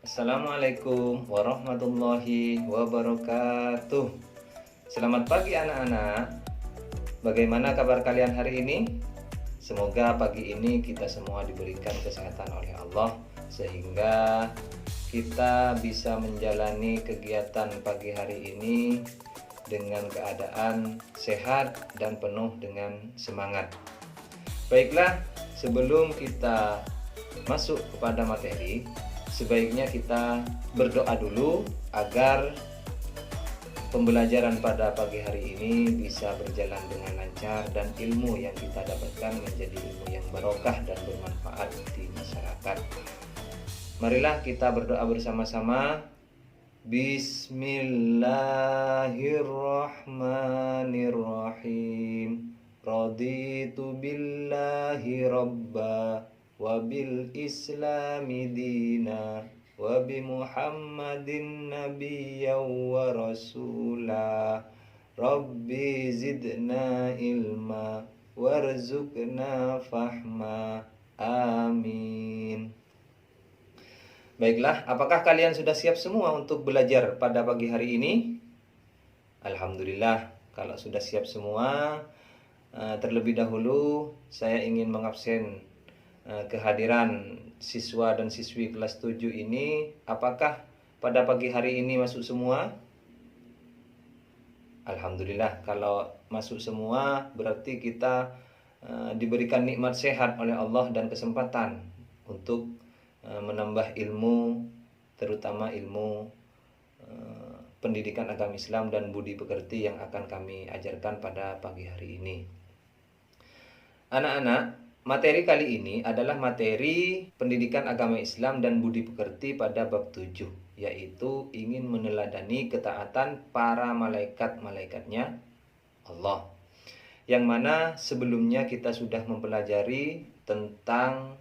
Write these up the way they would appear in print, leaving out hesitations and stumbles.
Assalamualaikum warahmatullahi wabarakatuh. Selamat pagi anak-anak. Bagaimana kabar kalian hari ini? Semoga pagi ini kita semua diberikan kesehatan oleh Allah sehingga kita bisa menjalani kegiatan pagi hari ini dengan keadaan sehat dan penuh dengan semangat. Baiklah, sebelum kita masuk kepada materi, sebaiknya kita berdoa dulu agar pembelajaran pada pagi hari ini bisa berjalan dengan lancar dan ilmu yang kita dapatkan menjadi ilmu yang barokah dan bermanfaat di masyarakat. Marilah kita berdoa bersama-sama. Bismillahirrahmanirrahim. Raditu billahi rabba wa bil islami dina wa bi muhammadin nabiyyan wa rasula. Rabbi zidna ilma warzuqna fahma. Amin. Baiklah, apakah kalian sudah siap semua untuk belajar pada pagi hari ini? Alhamdulillah, kalau sudah siap semua, terlebih dahulu saya ingin mengabsen kehadiran siswa dan siswi kelas 7 ini. Apakah pada pagi hari ini masuk semua? Alhamdulillah, kalau masuk semua berarti kita diberikan nikmat sehat oleh Allah dan kesempatan untuk menambah ilmu, terutama ilmu pendidikan agama Islam dan budi pekerti yang akan kami ajarkan pada pagi hari ini. Anak-anak, materi kali ini adalah materi pendidikan agama Islam dan budi pekerti pada bab 7, yaitu ingin meneladani ketaatan para malaikat-malaikatnya Allah. Yang mana sebelumnya kita sudah mempelajari tentang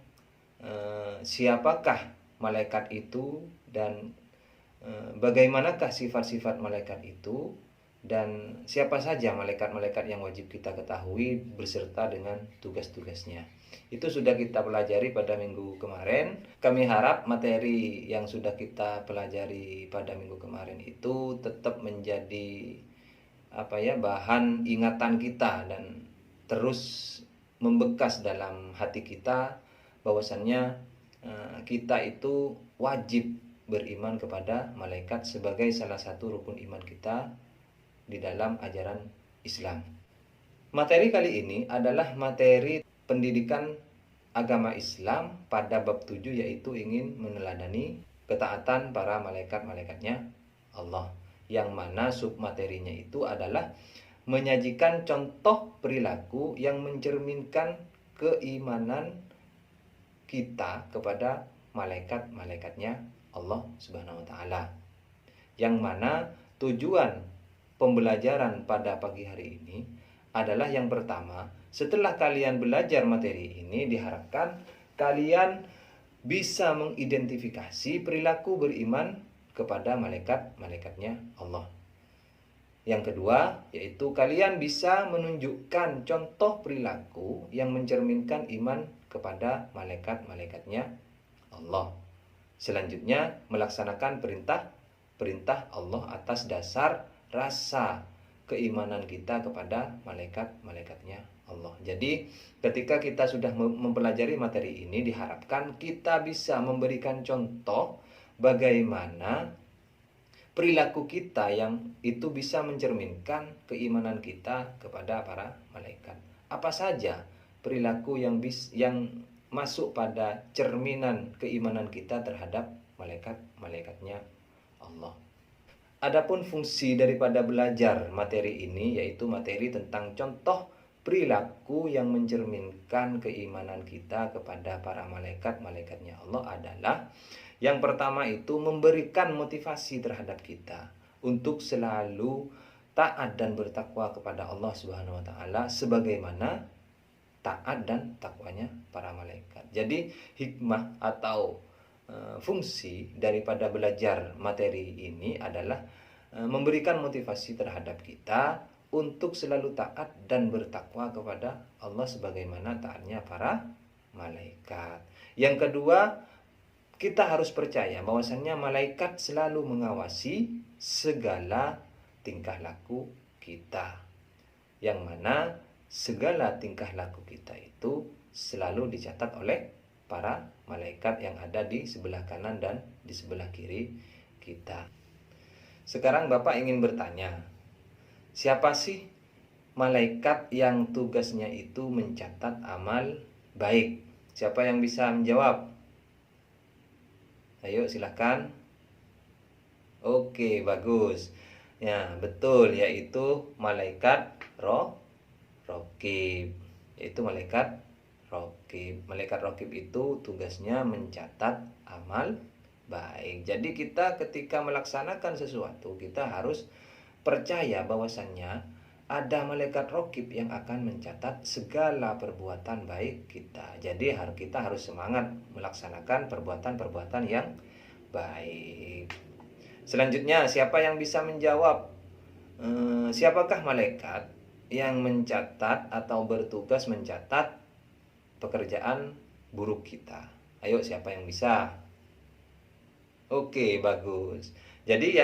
siapakah malaikat itu dan bagaimanakah sifat-sifat malaikat itu dan siapa saja malaikat-malaikat yang wajib kita ketahui beserta dengan tugas-tugasnya. Itu sudah kita pelajari pada minggu kemarin. Kami harap materi yang sudah kita pelajari pada minggu kemarin itu tetap menjadi bahan ingatan kita dan terus membekas dalam hati kita bahwasannya kita itu wajib beriman kepada malaikat sebagai salah satu rukun iman kita di dalam ajaran Islam. Materi kali ini adalah materi pendidikan agama Islam pada bab 7, yaitu ingin meneladani ketaatan para malaikat-malaikatnya Allah. Yang mana submaterinya itu adalah menyajikan contoh perilaku yang mencerminkan keimanan kita kepada malaikat-malaikatnya Allah Subhanahu wa taala. Yang mana tujuan pembelajaran pada pagi hari ini adalah yang pertama, setelah kalian belajar materi ini diharapkan kalian bisa mengidentifikasi perilaku beriman kepada malaikat-malaikatnya Allah. Yang kedua, yaitu kalian bisa menunjukkan contoh perilaku yang mencerminkan iman kepada malaikat-malaikatnya Allah. Selanjutnya, melaksanakan perintah Allah atas dasar rasa keimanan kita kepada malaikat-malaikatnya Allah. Jadi, ketika kita sudah mempelajari materi ini, diharapkan kita bisa memberikan contoh bagaimana perilaku kita yang itu bisa mencerminkan keimanan kita kepada para malaikat. Apa saja perilaku yang masuk pada cerminan keimanan kita terhadap malaikat-malaikatnya Allah. Adapun fungsi daripada belajar materi ini yaitu materi tentang contoh perilaku yang mencerminkan keimanan kita kepada para malaikat-malaikatnya Allah adalah yang pertama itu memberikan motivasi terhadap kita untuk selalu taat dan bertakwa kepada Allah Subhanahu wa taala sebagaimana taat dan takwanya para malaikat. Jadi hikmah atau fungsi daripada belajar materi ini adalah memberikan motivasi terhadap kita untuk selalu taat dan bertakwa kepada Allah sebagaimana taatnya para malaikat. Yang kedua, kita harus percaya bahwasannya malaikat selalu mengawasi segala tingkah laku kita. Yang mana segala tingkah laku kita itu selalu dicatat oleh para malaikat yang ada di sebelah kanan dan di sebelah kiri kita. Sekarang Bapak ingin bertanya, siapa sih malaikat yang tugasnya itu mencatat amal baik? Siapa yang bisa menjawab? Ayo silakan. Oke, bagus. Ya, betul, yaitu malaikat Raqib. Yaitu malaikat Raqib. Malaikat Raqib itu tugasnya mencatat amal baik. Jadi kita ketika melaksanakan sesuatu, kita harus percaya bahwasannya ada malaikat Raqib yang akan mencatat segala perbuatan baik kita. Jadi kita harus semangat melaksanakan perbuatan-perbuatan yang baik. Selanjutnya, siapa yang bisa menjawab? Siapakah malaikat yang mencatat atau bertugas mencatat pekerjaan buruk kita? Ayo, siapa yang bisa? Oke, bagus. Jadi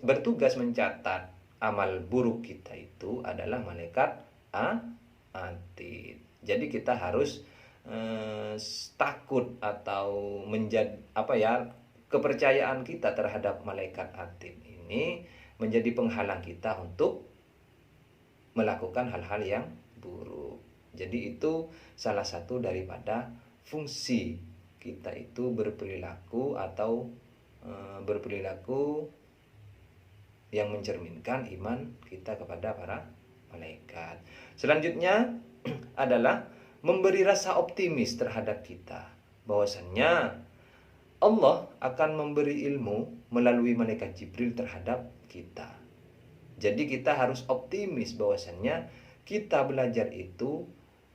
bertugas mencatat amal buruk kita itu adalah malaikat atid. Jadi kita harus takut atau kepercayaan kita terhadap malaikat atid ini menjadi penghalang kita untuk melakukan hal-hal yang buruk. Jadi itu salah satu daripada fungsi kita itu berperilaku atau berperilaku yang mencerminkan iman kita kepada para malaikat. Selanjutnya adalah memberi rasa optimis terhadap kita, bahwasannya Allah akan memberi ilmu melalui malaikat Jibril terhadap kita. Jadi kita harus optimis bahwasannya kita belajar itu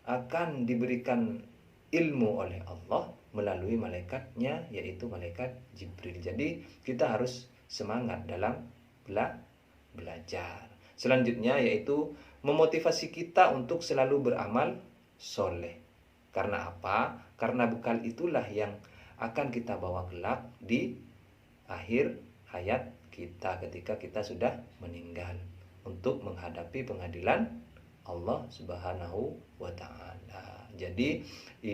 akan diberikan ilmu oleh Allah melalui malaikatnya, yaitu malaikat Jibril. Jadi kita harus semangat dalam belajar. Selanjutnya yaitu memotivasi kita untuk selalu beramal soleh. Karena apa? Karena bekal itulah yang akan kita bawa kelak di akhir hayat kita ketika kita sudah meninggal untuk menghadapi pengadilan Allah Subhanahu wa Ta'ala. Jadi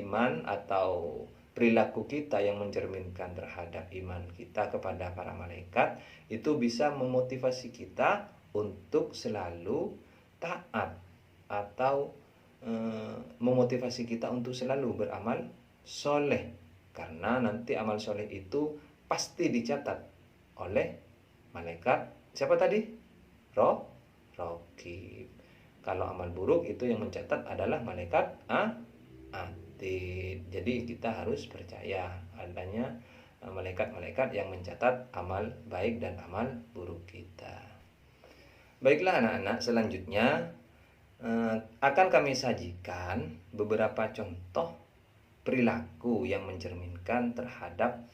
iman atau perilaku kita yang mencerminkan terhadap iman kita kepada para malaikat itu bisa memotivasi kita untuk selalu taat atau memotivasi kita untuk selalu beramal soleh, karena nanti amal soleh itu pasti dicatat oleh malaikat siapa tadi? Raqib. Kalau amal buruk itu yang mencatat adalah malaikat atid. Jadi kita harus percaya adanya malaikat-malaikat yang mencatat amal baik dan amal buruk kita. Baiklah anak-anak, selanjutnya akan kami sajikan beberapa contoh perilaku yang mencerminkan terhadap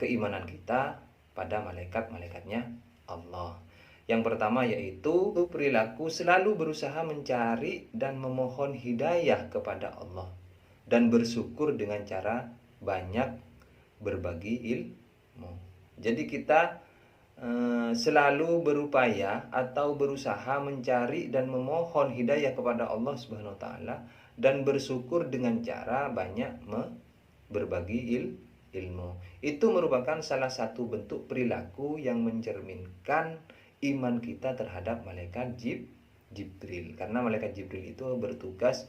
keimanan kita pada malaikat-malaikatnya Allah. Yang pertama yaitu perilaku selalu berusaha mencari dan memohon hidayah kepada Allah dan bersyukur dengan cara banyak berbagi ilmu. Jadi kita selalu berupaya atau berusaha mencari dan memohon hidayah kepada Allah Subhanahu wa Ta'ala dan bersyukur dengan cara banyak berbagi ilmu. Itu merupakan salah satu bentuk perilaku yang mencerminkan iman kita terhadap malaikat Jibril. Karena malaikat Jibril itu bertugas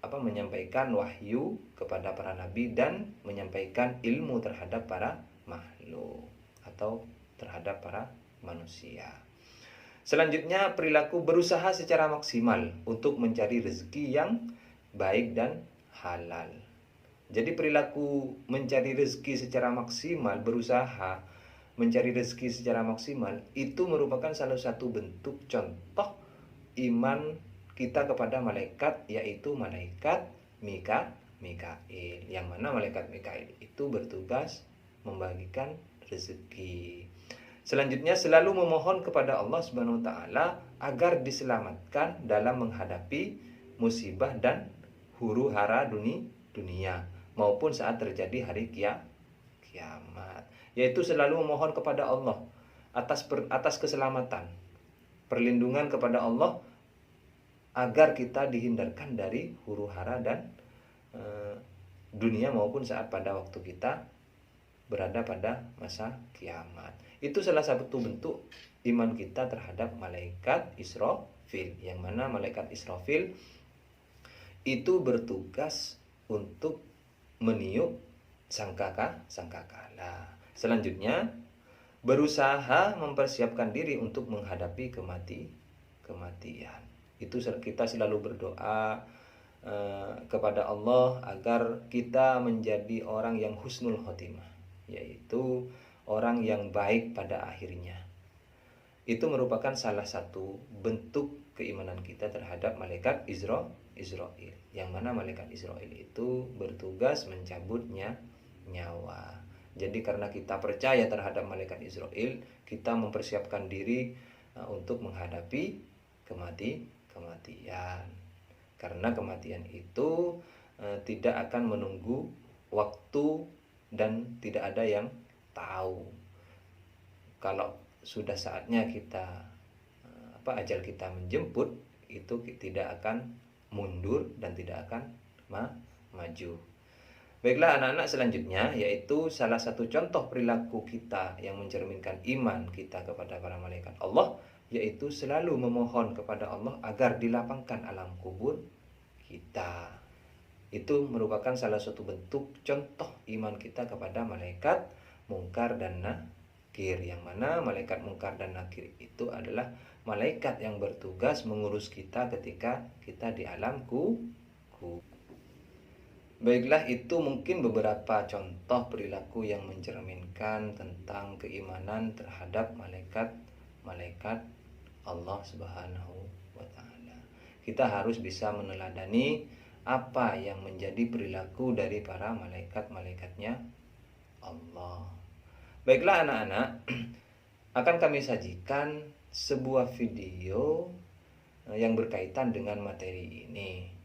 menyampaikan wahyu kepada para nabi dan menyampaikan ilmu terhadap para makhluk atau terhadap para manusia. Selanjutnya perilaku berusaha secara maksimal untuk mencari rezeki yang baik dan halal. Jadi perilaku mencari rezeki secara maksimal, berusaha mencari rezeki secara maksimal, itu merupakan salah satu bentuk contoh iman kita kepada malaikat, yaitu malaikat Mikail. Yang mana malaikat Mikail itu bertugas membagikan rezeki. Selanjutnya selalu memohon kepada Allah Subhanahu wa Ta'ala agar diselamatkan dalam menghadapi musibah dan huru-hara dunia. maupun saat terjadi hari kiamat. Yaitu selalu memohon kepada Allah atas keselamatan, perlindungan kepada Allah agar kita dihindarkan dari huru-hara dan dunia maupun saat pada waktu kita berada pada masa kiamat. Itu salah satu bentuk iman kita terhadap malaikat Israfil, yang mana malaikat Israfil itu bertugas untuk meniup sangkakala. Selanjutnya berusaha mempersiapkan diri untuk menghadapi kematian. Itu kita selalu berdoa kepada Allah agar kita menjadi orang yang husnul khotimah, yaitu orang yang baik pada akhirnya. Itu merupakan salah satu bentuk keimanan kita terhadap malaikat Israel, yang mana malaikat Israel itu bertugas mencabutnya nyawa. Jadi karena kita percaya terhadap malaikat Israel, kita mempersiapkan diri untuk menghadapi kematian. Karena kematian itu tidak akan menunggu waktu dan tidak ada yang tahu. Kalau sudah saatnya kita ajal kita menjemput, itu tidak akan mundur dan tidak akan maju. Baiklah anak-anak, selanjutnya yaitu salah satu contoh perilaku kita yang mencerminkan iman kita kepada para malaikat Allah, yaitu selalu memohon kepada Allah agar dilapangkan alam kubur kita. Itu merupakan salah satu bentuk contoh iman kita kepada malaikat Mungkar dan Nakir, yang mana malaikat Mungkar dan Nakir itu adalah malaikat yang bertugas mengurus kita ketika kita di alam kubur. Baiklah, itu mungkin beberapa contoh perilaku yang mencerminkan tentang keimanan terhadap malaikat Allah Subhanahu wa Ta'ala. Kita harus bisa meneladani apa yang menjadi perilaku dari para malaikat-malaikatnya Allah. Baiklah anak-anak, akan kami sajikan sebuah video yang berkaitan dengan materi ini.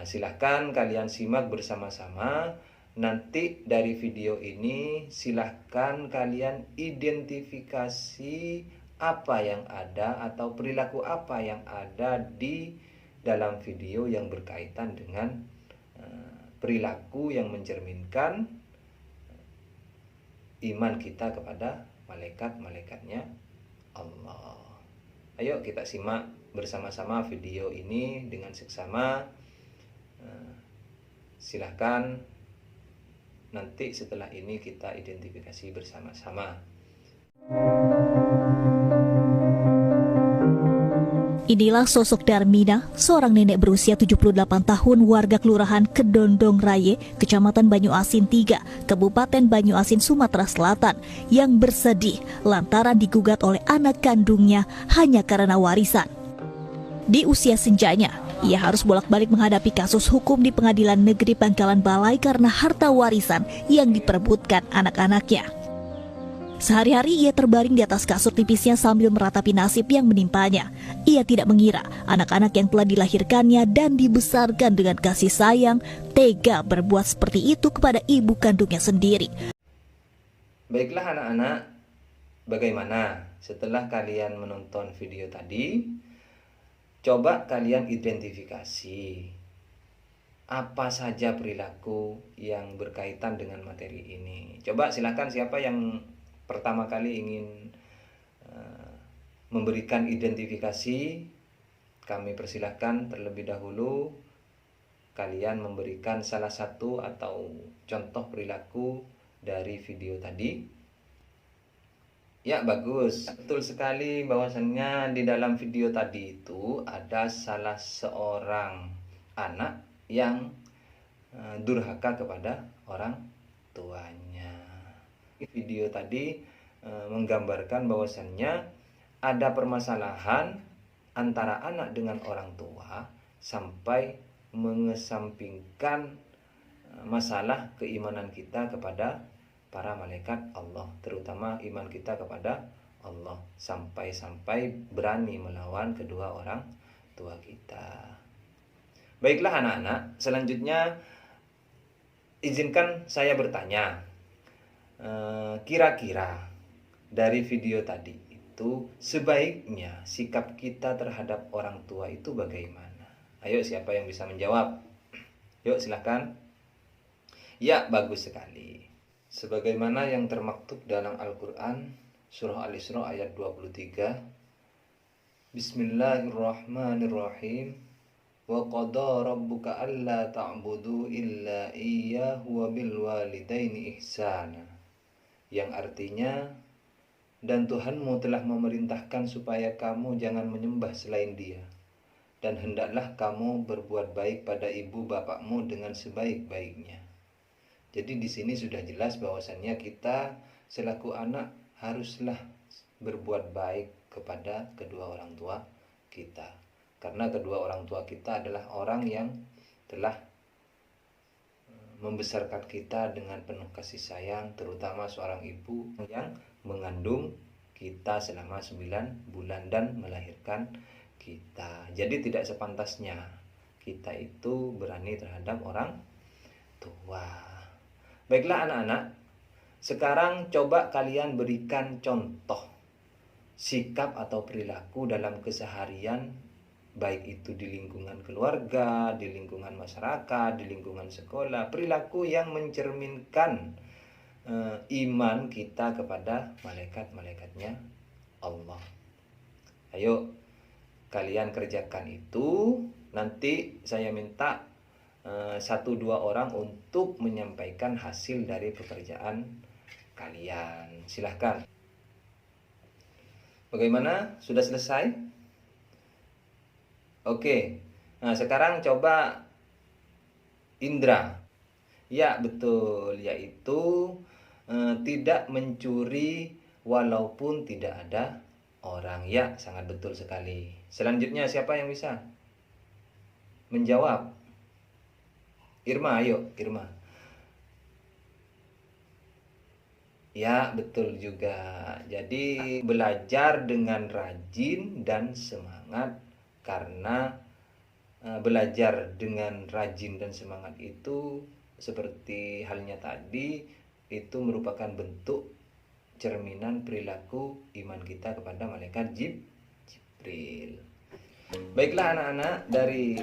Silahkan kalian simak bersama-sama. Nanti dari video ini silahkan kalian identifikasi apa yang ada atau perilaku apa yang ada di dalam video yang berkaitan dengan perilaku yang mencerminkan iman kita kepada malaikat-malaikatnya Allah. Ayo kita simak bersama-sama video ini dengan seksama. Silahkan nanti setelah ini kita identifikasi bersama-sama. Inilah sosok Darmina, seorang nenek berusia 78 tahun warga Kelurahan Kedondong Raye, Kecamatan Banyuasin 3, Kabupaten Banyuasin, Sumatera Selatan, yang bersedih lantaran digugat oleh anak kandungnya hanya karena warisan. Di usia senjanya, ia harus bolak-balik menghadapi kasus hukum di Pengadilan Negeri Pangkalan Balai karena harta warisan yang diperebutkan anak-anaknya. Sehari-hari ia terbaring di atas kasur tipisnya sambil meratapi nasib yang menimpanya. Ia tidak mengira anak-anak yang telah dilahirkannya dan dibesarkan dengan kasih sayang tega berbuat seperti itu kepada ibu kandungnya sendiri. Baiklah anak-anak, bagaimana setelah kalian menonton video tadi? Coba kalian identifikasi apa saja perilaku yang berkaitan dengan materi ini. Coba silakan siapa yang pertama kali ingin memberikan identifikasi, kami persilahkan terlebih dahulu kalian memberikan salah satu atau contoh perilaku dari video tadi. Ya, bagus. Betul sekali bahwasannya di dalam video tadi itu ada salah seorang anak yang durhaka kepada orang tuanya. Video tadi menggambarkan bahwasannya ada permasalahan antara anak dengan orang tua sampai mengesampingkan masalah keimanan kita kepada para malaikat Allah, terutama iman kita kepada Allah, sampai-sampai berani melawan kedua orang tua kita. Baiklah anak-anak, selanjutnya izinkan saya bertanya, kira-kira dari video tadi itu sebaiknya sikap kita terhadap orang tua itu bagaimana? Ayo, siapa yang bisa menjawab? Yuk, silakan. Ya, bagus sekali. Sebagaimana yang termaktub dalam Al-Quran, surah Al-Isra ayat 23, Bismillahirrahmanirrahim. Wa qada rabbuka alla ta'budu illa iyyahu wa bil walidaini ihsana. Yang artinya, dan Tuhanmu telah memerintahkan supaya kamu jangan menyembah selain Dia, dan hendaklah kamu berbuat baik pada ibu bapakmu dengan sebaik-baiknya. Jadi di sini sudah jelas bahwasannya kita selaku anak haruslah berbuat baik kepada kedua orang tua kita. Karena kedua orang tua kita adalah orang yang telah membesarkan kita dengan penuh kasih sayang, terutama seorang ibu yang mengandung kita selama 9 bulan dan melahirkan kita. Jadi tidak sepantasnya kita itu berani terhadap orang tua. Baiklah anak-anak, sekarang coba kalian berikan contoh sikap atau perilaku dalam keseharian, baik itu di lingkungan keluarga, di lingkungan masyarakat, di lingkungan sekolah, perilaku yang mencerminkan iman kita kepada malaikat-malaikatnya Allah. Ayo kalian kerjakan itu. Nanti saya minta 1-2 orang untuk menyampaikan hasil dari pekerjaan kalian. Silahkan. Bagaimana? Sudah selesai? Oke, nah sekarang coba Indra. Ya betul, yaitu tidak mencuri walaupun tidak ada orang. Ya, sangat betul sekali. Selanjutnya siapa yang bisa menjawab? Irma, ayo Irma. Ya betul juga. Jadi belajar dengan rajin dan semangat. Karena belajar dengan rajin dan semangat itu seperti halnya tadi, itu merupakan bentuk cerminan perilaku iman kita kepada malaikat Jibril. Baiklah anak-anak, dari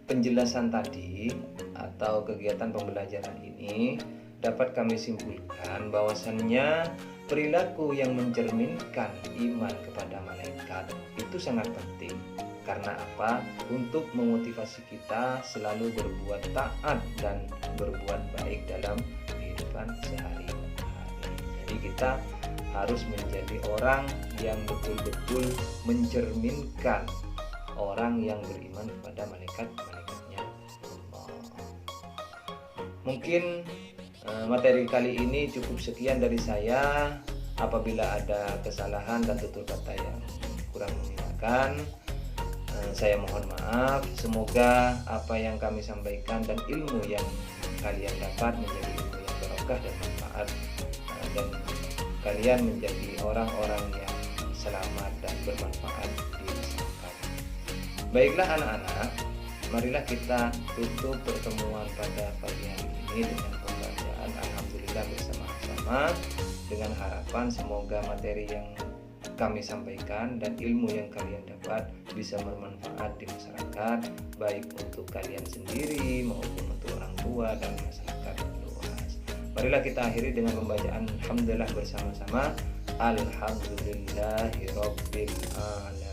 penjelasan tadi atau kegiatan pembelajaran ini dapat kami simpulkan bahwasannya perilaku yang mencerminkan iman kepada malaikat itu sangat penting. Karena apa? Untuk memotivasi kita selalu berbuat taat dan berbuat baik dalam kehidupan sehari-hari. Jadi kita harus menjadi orang yang betul-betul mencerminkan orang yang beriman kepada malaikat-malaikatnya Allah. Mungkin materi kali ini cukup sekian dari saya. Apabila ada kesalahan dan tutur kata yang kurang mengenakan, saya mohon maaf. Semoga apa yang kami sampaikan dan ilmu yang kalian dapat menjadi ilmu yang barokah dan manfaat, dan kalian menjadi orang-orang yang selamat dan bermanfaat di masyarakat. Baiklah anak-anak, marilah kita tutup pertemuan pada pagi hari ini dengan pembacaan Alhamdulillah bersama-sama, dengan harapan semoga materi yang kami sampaikan dan ilmu yang kalian dapat bisa bermanfaat di masyarakat, baik untuk kalian sendiri maupun untuk orang tua dan masyarakat luas. Marilah kita akhiri dengan pembacaan Alhamdulillah bersama-sama. Alhamdulillahirabbil alamin.